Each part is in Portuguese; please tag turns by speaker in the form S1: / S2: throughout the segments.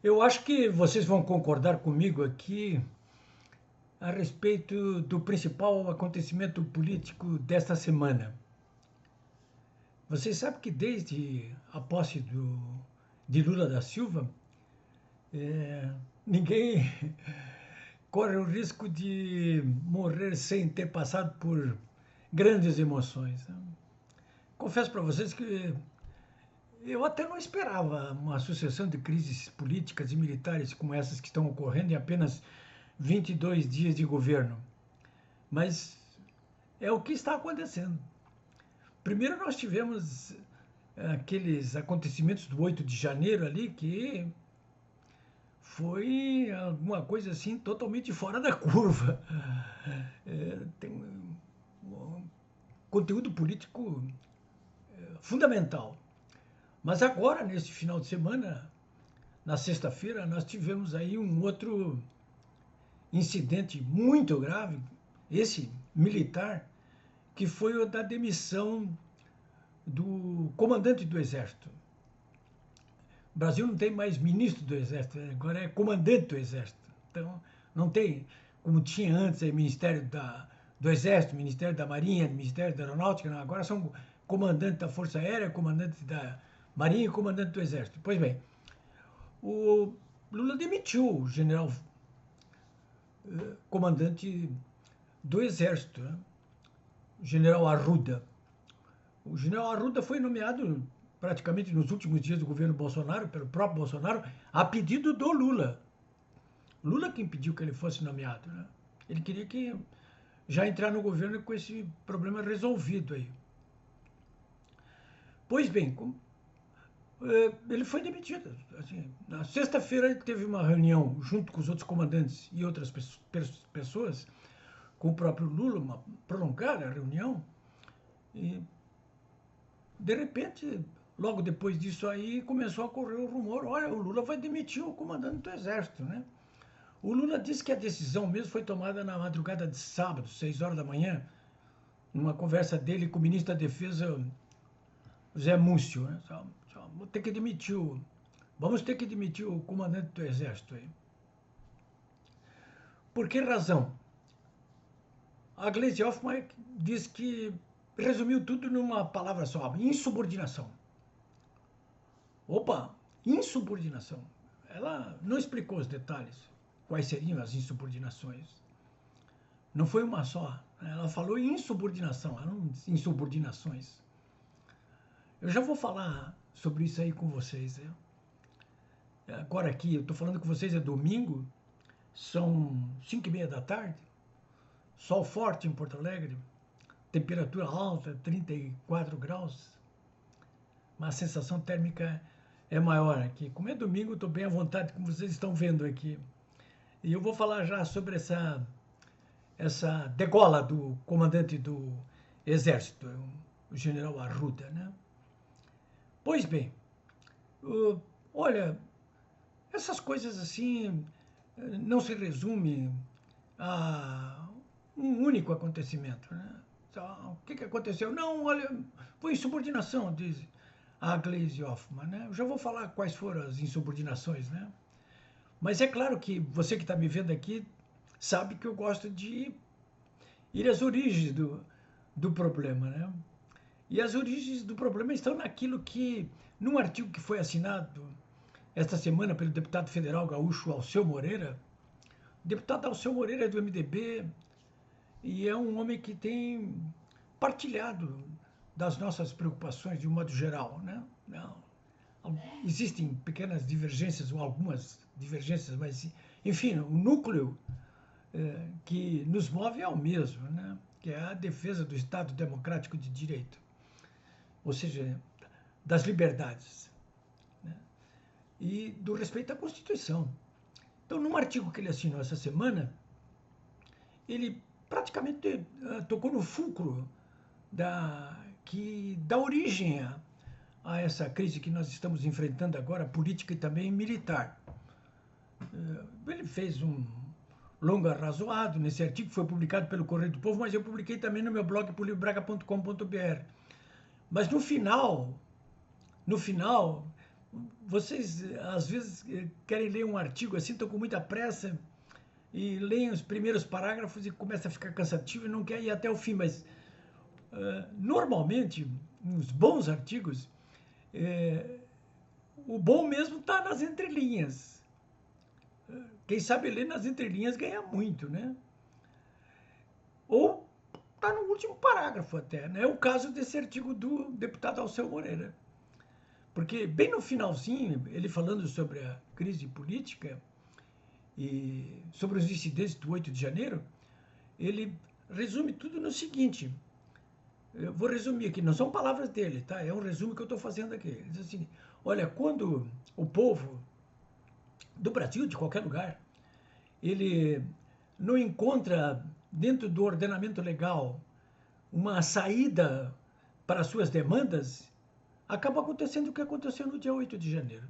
S1: Eu acho que vocês vão concordar comigo aqui a respeito do principal acontecimento político desta semana. Vocês sabem que desde a posse de Lula da Silva, ninguém corre o risco de morrer sem ter passado por grandes emoções. Confesso para vocês que eu até não esperava uma sucessão de crises políticas e militares como essas que estão ocorrendo em apenas 22 dias de governo. Mas é o que está acontecendo. Primeiro nós tivemos aqueles acontecimentos do 8 de janeiro ali, que foi alguma coisa assim totalmente fora da curva. Tem um conteúdo político fundamental. Mas agora, nesse final de semana, na sexta-feira, nós tivemos aí um outro incidente muito grave, esse militar, que foi o da demissão do comandante do Exército. O Brasil não tem mais ministro do Exército, agora é comandante do Exército. Então, não tem, como tinha antes, Ministério do Exército, Ministério da Marinha, Ministério da Aeronáutica, não, agora são comandante da Força Aérea, comandante da Marinha e comandante do Exército. Pois bem, o Lula demitiu o general comandante do Exército, né? O general Arruda. O general Arruda foi nomeado praticamente nos últimos dias do governo Bolsonaro, pelo próprio Bolsonaro, a pedido do Lula. Lula que impediu que ele fosse nomeado, né? Ele queria que já entrar no governo com esse problema resolvido aí. Pois bem, ele foi demitido. Assim, na sexta-feira ele teve uma reunião junto com os outros comandantes e outras pessoas, com o próprio Lula, uma prolongada reunião, e de repente, logo depois disso aí, começou a correr o rumor, olha, o Lula vai demitir o comandante do Exército, né? O Lula disse que a decisão mesmo foi tomada na madrugada de sábado, 6 horas da manhã, numa conversa dele com o ministro da Defesa, Zé Múcio, né? Vamos ter que demitir o comandante do Exército aí. Por que razão? A Gleisi Hoffmann diz que resumiu tudo numa palavra só, insubordinação. Opa, insubordinação. Ela não explicou os detalhes, quais seriam as insubordinações. Não foi uma só. Ela falou em insubordinação, eram insubordinações. Eu já vou falar sobre isso aí com vocês. Né? Agora aqui, eu estou falando com vocês, é domingo, são 5:30 da tarde, sol forte em Porto Alegre, temperatura alta, 34 graus, mas a sensação térmica é maior aqui. Como é domingo, estou bem à vontade, como vocês estão vendo aqui. E eu vou falar já sobre essa degola do comandante do Exército, o general Arruda, né? Pois bem, olha, essas coisas assim não se resume a um único acontecimento, né? O que aconteceu? Não, olha, foi insubordinação, diz a Gleisi Hoffmann, né? Eu já vou falar quais foram as insubordinações, né? Mas é claro que você que está me vendo aqui sabe que eu gosto de ir às origens do problema, né? E as origens do problema estão naquilo que, num artigo que foi assinado esta semana pelo deputado federal gaúcho Alceu Moreira, o deputado Alceu Moreira é do MDB e é um homem que tem partilhado das nossas preocupações de um modo geral, né? Existem pequenas divergências ou algumas divergências, mas enfim, o núcleo que nos move é o mesmo, né? Que é a defesa do Estado Democrático de Direito, ou seja, das liberdades, né? E do respeito à Constituição. Então, num artigo que ele assinou essa semana, ele praticamente tocou no fulcro que dá origem a essa crise que nós estamos enfrentando agora, política e também militar. Ele fez um longo arrazoado nesse artigo, que foi publicado pelo Correio do Povo, mas eu publiquei também no meu blog poliobraga.com.br. Mas no final, vocês, às vezes, querem ler um artigo assim, estão com muita pressa e leem os primeiros parágrafos e começa a ficar cansativo e não quer ir até o fim, mas normalmente, nos bons artigos, o bom mesmo está nas entrelinhas. Quem sabe ler nas entrelinhas ganha muito, né? Ou está no último parágrafo até, né? É o caso desse artigo do deputado Alceu Moreira. Porque bem no finalzinho, ele falando sobre a crise política e sobre os incidentes do 8 de janeiro, ele resume tudo no seguinte. Eu vou resumir aqui, não são palavras dele, tá? É um resumo que eu estou fazendo aqui. Ele diz assim, olha, quando o povo do Brasil, de qualquer lugar, ele não encontra dentro do ordenamento legal uma saída para suas demandas, acaba acontecendo o que aconteceu no dia 8 de janeiro.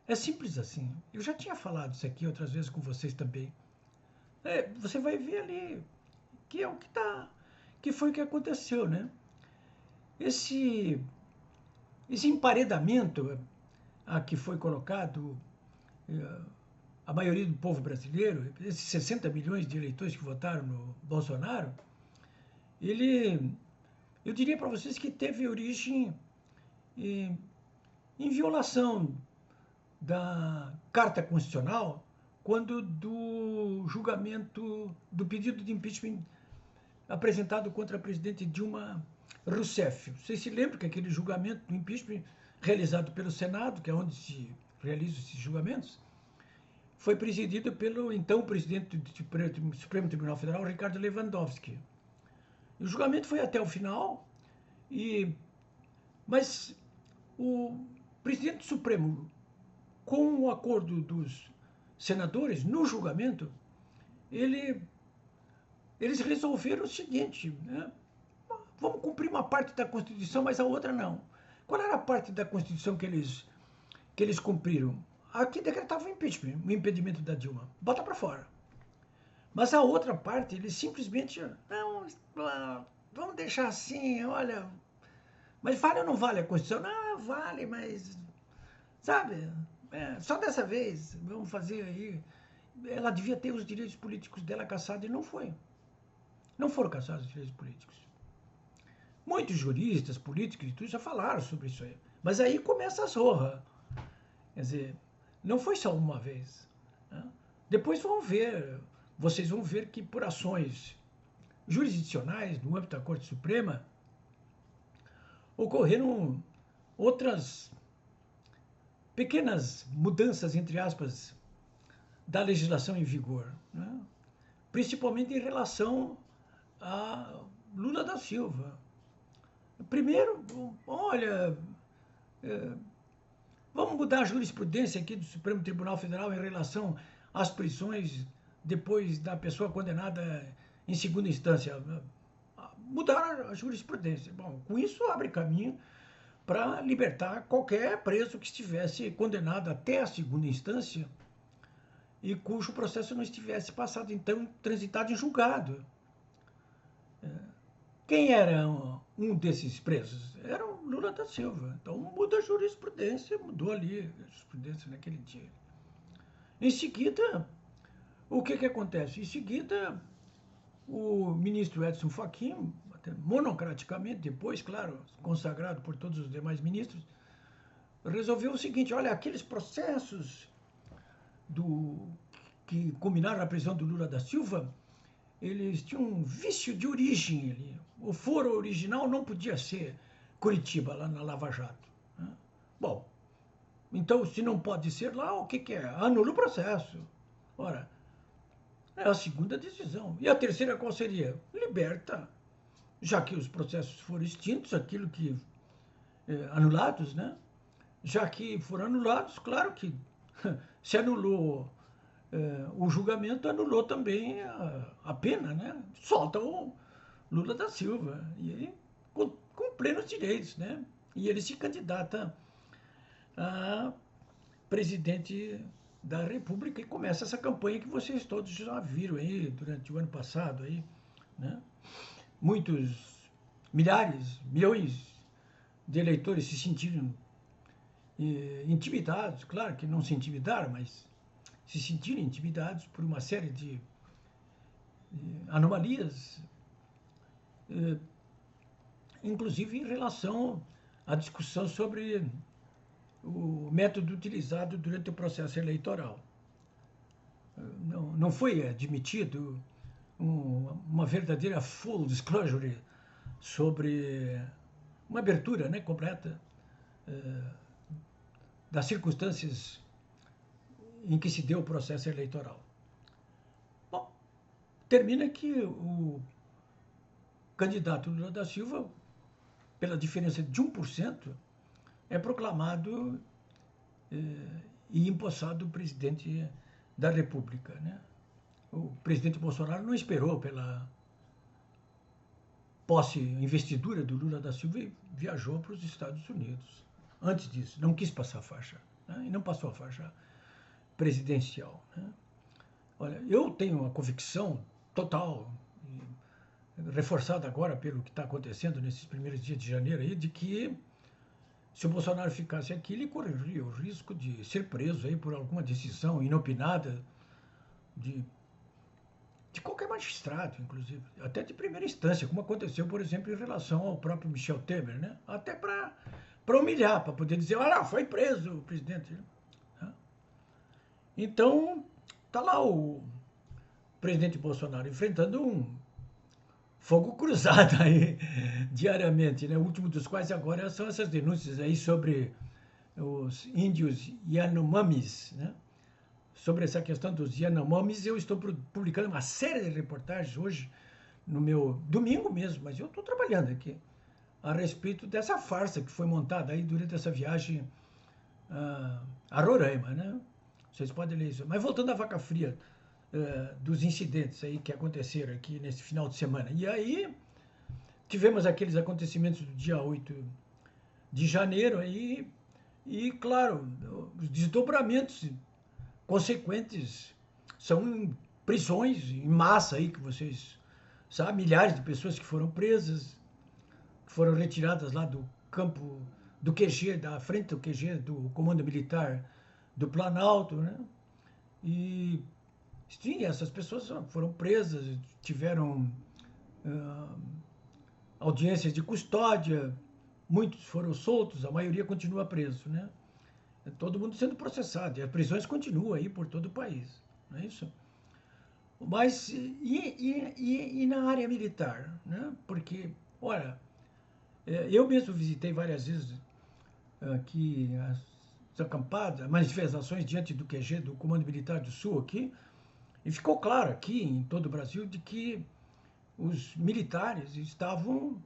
S1: É simples assim. Eu já tinha falado isso aqui outras vezes com vocês também. Você vai ver ali que é o que tá, que foi o que aconteceu, né? Esse emparedamento a que foi colocado a maioria do povo brasileiro, esses 60 milhões de eleitores que votaram no Bolsonaro, eu diria para vocês que teve origem em violação da Carta Constitucional quando do julgamento do pedido de impeachment apresentado contra a presidente Dilma Rousseff. Vocês se lembram que aquele julgamento do impeachment realizado pelo Senado, que é onde se realizam esses julgamentos, foi presidido pelo então presidente do Supremo Tribunal Federal, Ricardo Lewandowski. O julgamento foi até o final, mas o presidente do Supremo, com o acordo dos senadores, no julgamento, eles resolveram o seguinte, né? Vamos cumprir uma parte da Constituição, mas a outra não. Qual era a parte da Constituição que eles cumpriram? A que decretava o impeachment, o impedimento da Dilma. Bota para fora. Mas a outra parte, eles simplesmente, não, vamos deixar assim, olha, mas vale ou não vale a Constituição? Não, vale, mas, sabe, só dessa vez, vamos fazer aí. Ela devia ter os direitos políticos dela caçados e não foi. Não foram caçados os direitos políticos. Muitos juristas, políticos e tudo já falaram sobre isso aí. Mas aí começa a zorra. Quer dizer, não foi só uma vez. Né? Depois vocês vão ver que por ações jurisdicionais no âmbito da Corte Suprema ocorreram outras pequenas mudanças, entre aspas, da legislação em vigor, né? Principalmente em relação a Lula da Silva. Primeiro, olha, vamos mudar a jurisprudência aqui do Supremo Tribunal Federal em relação às prisões depois da pessoa condenada em segunda instância. Mudar a jurisprudência. Bom, com isso abre caminho para libertar qualquer preso que estivesse condenado até a segunda instância e cujo processo não estivesse passado, então, transitado em julgado. Quem era um desses presos? Era o Lula da Silva. Então muda a jurisprudência, mudou ali a jurisprudência naquele dia. Em seguida, o que acontece? Em seguida, o ministro Edson Fachin, monocraticamente, depois, claro, consagrado por todos os demais ministros, resolveu o seguinte, olha, aqueles processos que culminaram na prisão do Lula da Silva, eles tinham um vício de origem ali. O foro original não podia ser Curitiba, lá na Lava Jato. Né? Bom, então, se não pode ser lá, o que é? Anula o processo. Ora, é a segunda decisão. E a terceira qual seria? Liberta. Já que os processos foram extintos, aquilo que... anulados, né? Já que foram anulados, claro que se anulou o julgamento, anulou também a pena, né? Solta o Lula da Silva, e aí, com plenos direitos, né? E ele se candidata a presidente da República e começa essa campanha que vocês todos já viram aí durante o ano passado, aí, né? Muitos, milhares, milhões de eleitores se sentiram intimidados, claro que não se intimidaram, mas se sentiram intimidados por uma série de anomalias, inclusive em relação à discussão sobre o método utilizado durante o processo eleitoral. Não foi admitido uma verdadeira full disclosure sobre uma abertura, né, completa das circunstâncias em que se deu o processo eleitoral. Bom, termina que o candidato Lula da Silva, pela diferença de 1%, é proclamado e empossado presidente da República, né? O presidente Bolsonaro não esperou pela posse, investidura do Lula da Silva e viajou para os Estados Unidos. Antes disso, não quis passar a faixa, né? E não passou a faixa presidencial, né? Olha, eu tenho uma convicção total, reforçada agora pelo que está acontecendo nesses primeiros dias de janeiro aí, de que se o Bolsonaro ficasse aqui, ele correria o risco de ser preso aí por alguma decisão inopinada de qualquer magistrado, inclusive, até de primeira instância, como aconteceu, por exemplo, em relação ao próprio Michel Temer, né? Até para humilhar, para poder dizer, olha, foi preso o presidente. Né? Então, está lá o presidente Bolsonaro enfrentando um fogo cruzado aí diariamente, né? O último dos quais agora são essas denúncias aí sobre os índios Yanomamis, né? Sobre essa questão dos Yanomamis, eu estou publicando uma série de reportagens hoje, no meu domingo mesmo, mas eu estou trabalhando aqui, a respeito dessa farsa que foi montada aí durante essa viagem a Roraima, né? Vocês podem ler isso. Mas voltando à vaca fria, dos incidentes aí que aconteceram aqui nesse final de semana. E aí tivemos aqueles acontecimentos do dia 8 de janeiro aí, e claro, os desdobramentos consequentes são prisões em massa aí, que vocês sabem, milhares de pessoas que foram presas, que foram retiradas lá do campo, do QG, da frente do QG do Comando Militar do Planalto, né? E sim, essas pessoas foram presas, tiveram audiências de custódia, muitos foram soltos, a maioria continua preso, né? Todo mundo sendo processado, e as prisões continuam aí por todo o país, não é isso? Mas e na área militar, né? Porque, olha, eu mesmo visitei várias vezes aqui as acampadas, manifestações diante do QG do Comando Militar do Sul aqui, e ficou claro aqui em todo o Brasil de que os militares estavam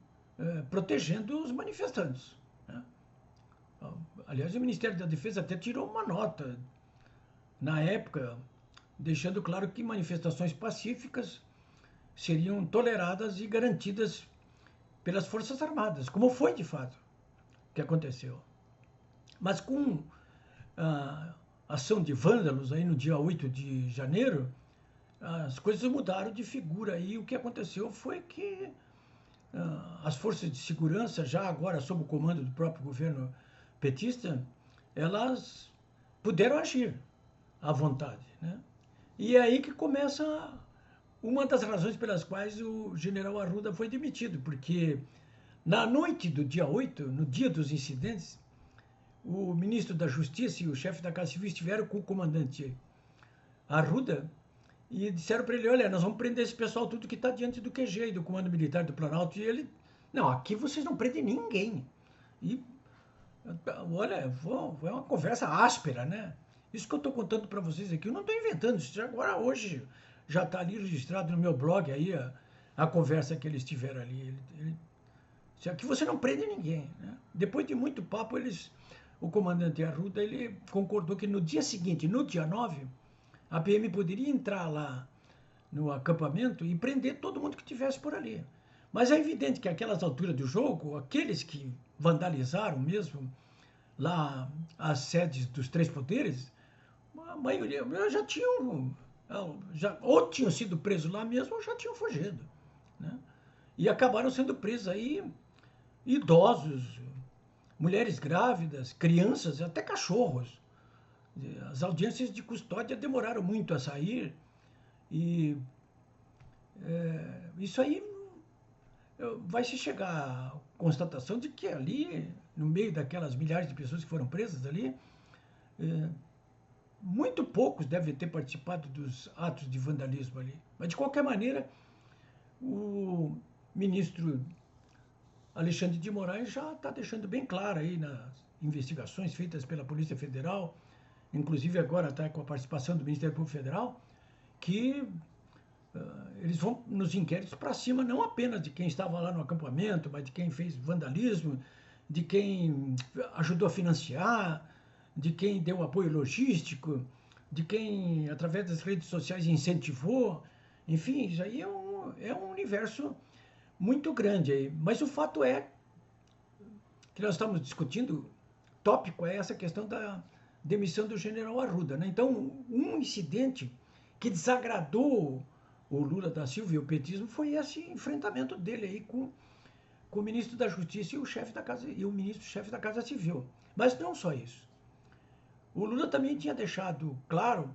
S1: protegendo os manifestantes, né? Aliás, o Ministério da Defesa até tirou uma nota na época, deixando claro que manifestações pacíficas seriam toleradas e garantidas pelas Forças Armadas, como foi de fato que aconteceu. Mas com a ação de vândalos aí no dia 8 de janeiro, as coisas mudaram de figura aí. O que aconteceu foi que as forças de segurança, já agora sob o comando do próprio governo petista, elas puderam agir à vontade, né? E é aí que começa uma das razões pelas quais o general Arruda foi demitido, porque na noite do dia 8, no dia dos incidentes, o ministro da Justiça e o chefe da Casa Civil estiveram com o comandante Arruda e disseram para ele, olha, nós vamos prender esse pessoal tudo que está diante do QG, do Comando Militar do Planalto. E ele, não, aqui vocês não prendem ninguém. E, olha, foi uma conversa áspera, né? Isso que eu estou contando para vocês aqui, eu não estou inventando, isso agora hoje já está ali registrado no meu blog aí, a conversa que eles tiveram ali. Aqui você não prende ninguém, né? Depois de muito papo, o comandante Arruda, ele concordou que no dia seguinte, no dia 9, a PM poderia entrar lá no acampamento e prender todo mundo que estivesse por ali. Mas é evidente que aquelas alturas do jogo, aqueles que vandalizaram mesmo lá as sedes dos três poderes, a maioria já tinham, ou tinham sido presos lá mesmo ou já tinham fugido, né? E acabaram sendo presos aí idosos, mulheres grávidas, crianças, até cachorros. As audiências de custódia demoraram muito a sair e isso aí vai se chegar à constatação de que ali, no meio daquelas milhares de pessoas que foram presas ali, muito poucos devem ter participado dos atos de vandalismo ali. Mas, de qualquer maneira, o ministro Alexandre de Moraes já está deixando bem claro aí nas investigações feitas pela Polícia Federal, inclusive agora está com a participação do Ministério Público Federal, que eles vão nos inquéritos para cima não apenas de quem estava lá no acampamento, mas de quem fez vandalismo, de quem ajudou a financiar, de quem deu apoio logístico, de quem, através das redes sociais, incentivou. Enfim, isso aí é um universo muito grande aí. Mas o fato é que nós estamos discutindo, tópico é essa questão da demissão do general Arruda, né? Então, um incidente que desagradou o Lula da Silva e o petismo foi esse enfrentamento dele aí com o ministro da Justiça e o chefe da Casa e o ministro-chefe da Casa Civil. Mas não só isso. O Lula também tinha deixado claro,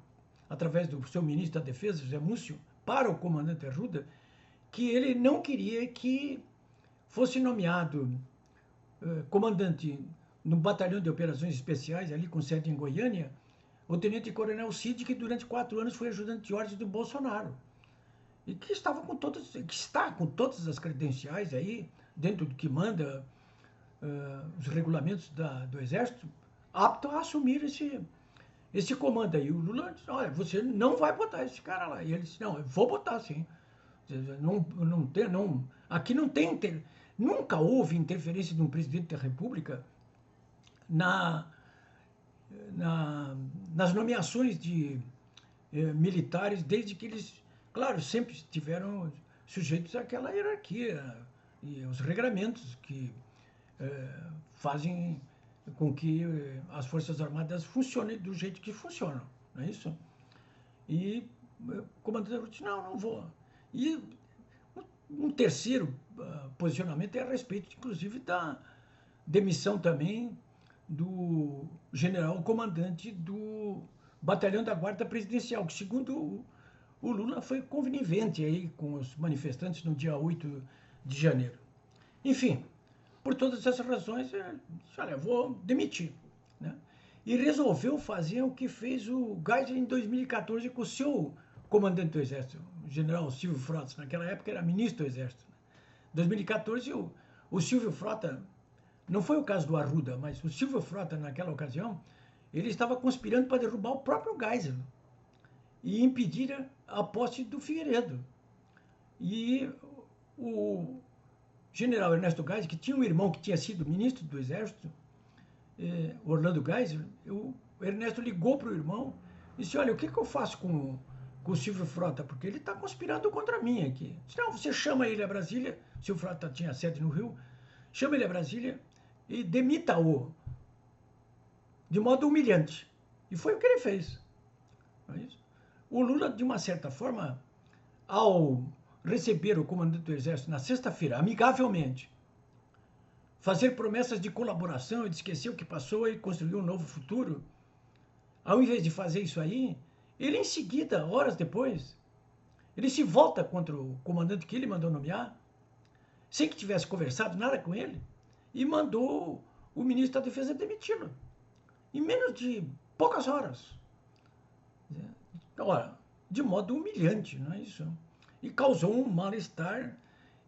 S1: através do seu ministro da Defesa, José Múcio, para o comandante Arruda, que ele não queria que fosse nomeado comandante no Batalhão de Operações Especiais, ali com sede em Goiânia, o tenente-coronel Cid, que durante 4 anos foi ajudante de ordens do Bolsonaro. E que está com todas as credenciais aí, dentro do que manda os regulamentos do Exército, apto a assumir esse comando aí. O Lula disse, olha, você não vai botar esse cara lá. E ele disse, não, eu vou botar sim. Aqui não tem, nunca houve interferência de um presidente da República nas nomeações de militares, desde que eles, claro, sempre estiveram sujeitos àquela hierarquia e aos regramentos que fazem com que as Forças Armadas funcionem do jeito que funcionam, não é isso? E o comandante disse, não vou. E um terceiro posicionamento é a respeito, inclusive, da demissão também do general comandante do Batalhão da Guarda Presidencial, que, segundo o Lula, foi conivente aí com os manifestantes no dia 8 de janeiro. Enfim, por todas essas razões, olha, eu vou demitir. Né? E resolveu fazer o que fez o Geisel em 2014 com o seu comandante do Exército, o general Silvio Frota. Naquela época era ministro do Exército. Em 2014, o Silvio Frota, não foi o caso do Arruda, mas o Silvio Frota, naquela ocasião, ele estava conspirando para derrubar o próprio Geisel e impedir a posse do Figueiredo. E o general Ernesto Geisel, que tinha um irmão que tinha sido ministro do Exército, Orlando Geisel, o Ernesto ligou para o irmão e disse, olha, o que eu faço com o Silvio Frota? Porque ele está conspirando contra mim aqui. Disse, não, você chama ele a Brasília, o Silvio Frota tinha sede no Rio, chama ele a Brasília e demita-o de modo humilhante. E foi o que ele fez. O Lula, de uma certa forma, ao receber o comandante do Exército na sexta-feira, amigavelmente, fazer promessas de colaboração e de esquecer o que passou e construir um novo futuro, ao invés de fazer isso aí, ele em seguida, horas depois, ele se volta contra o comandante que ele mandou nomear, sem que tivesse conversado nada com ele, e mandou o ministro da Defesa demiti-lo. Em menos de poucas horas. Ora, de modo humilhante, não é isso? E causou um mal-estar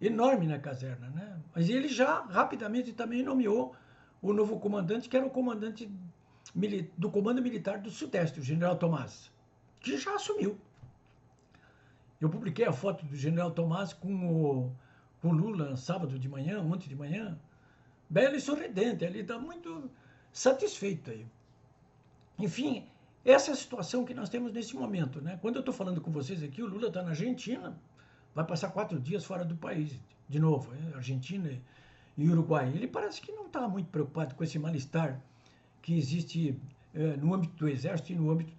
S1: enorme na caserna, né? Mas ele já rapidamente também nomeou o novo comandante, que era o comandante do Comando Militar do Sudeste, o general Tomás, que já assumiu. Eu publiquei a foto do general Tomás com o Lula sábado de manhã, ontem de manhã, belo e sorridente, ele está muito satisfeito aí. Enfim, essa é a situação que nós temos nesse momento, né? Quando eu estou falando com vocês aqui, o Lula está na Argentina, vai passar 4 dias fora do país, de novo, Argentina e Uruguai. Ele parece que não está muito preocupado com esse mal-estar que existe no âmbito do Exército e no âmbito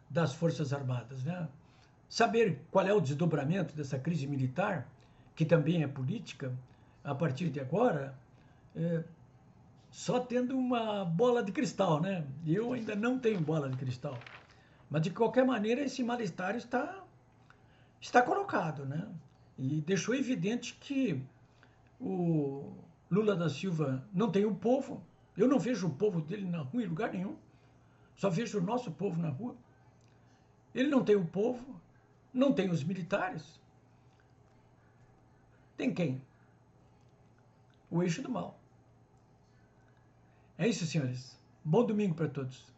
S1: das Forças Armadas, né? Saber qual é o desdobramento dessa crise militar, que também é política, a partir de agora, só tendo uma bola de cristal, né? Eu ainda não tenho bola de cristal. Mas, de qualquer maneira, esse mal-estar está colocado, né? E deixou evidente que o Lula da Silva não tem o povo. Eu não vejo o povo dele na rua em lugar nenhum. Só vejo o nosso povo na rua. Ele não tem o povo, não tem os militares. Tem quem? O eixo do mal. É isso, senhores. Bom domingo para todos.